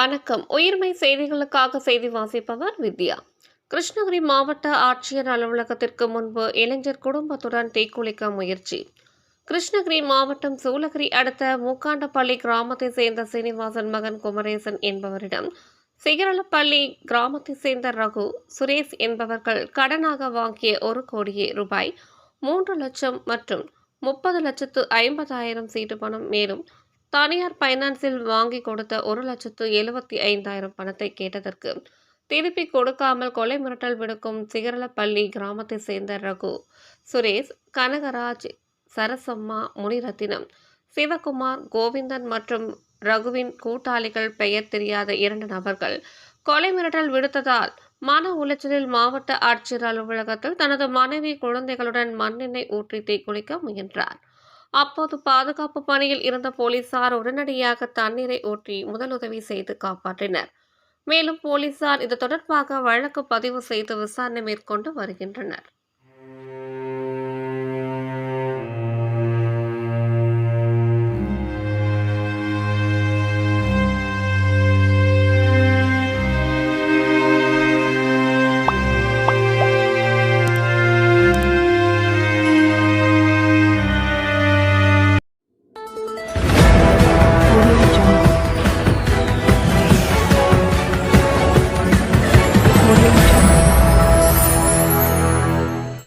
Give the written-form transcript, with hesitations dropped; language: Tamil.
வணக்கம். உயிர்மை செய்திகளுக்காக செய்தி வாசிப்பவர் வித்யா. கிருஷ்ணகிரி மாவட்ட ஆட்சியர் அலுவலகத்திற்கு முன்பு இளைஞர் குடும்பத்துடன் தீக்குளிக்க முயற்சி. கிருஷ்ணகிரி மாவட்டம் சூலகிரி அடுத்த மூக்காண்டப்பள்ளி கிராமத்தை சேர்ந்த சீனிவாசன் மகன் குமரேசன் என்பவரிடம் சிகரளப்பள்ளி கிராமத்தை சேர்ந்த ரகு, சுரேஷ் என்பவர்கள் கடனாக வாங்கிய 1 கோடியே ரூபாய் 3 லட்சம் மற்றும் 30,50,000 சீட்டு பணம், மேலும் தனியார் பைனான்சில் வாங்கி கொடுத்த 1,75,000 பணத்தை கேட்டதற்கு திருப்பி கொடுக்காமல் கொலை மிரட்டல் விடுக்கும் சிகரளப்பள்ளி கிராமத்தை சேர்ந்த ரகு, சுரேஷ், கனகராஜ், சரசம்மா, முனிரத்தினம், சிவகுமார், கோவிந்தன் மற்றும் ரகுவின் கூட்டாளிகள் பெயர் தெரியாத 2 நபர்கள் கொலை மிரட்டல் விடுத்ததால் மன உளைச்சலில் மாவட்ட ஆட்சியர் அலுவலகத்தில் தனது மனைவி, குழந்தைகளுடன் மண்ணெண்ணெய் ஊற்றி தீக்குளிக்க முயன்றார். அப்போது பாதுகாப்பு பணியில் இருந்த போலீசார் உடனடியாக தண்ணீரை ஊற்றி முதலுதவி செய்து காப்பாற்றினர். மேலும் போலீசார் இது தொடர்பாக வழக்கு பதிவு செய்து விசாரணை மேற்கொண்டு வருகின்றனர்.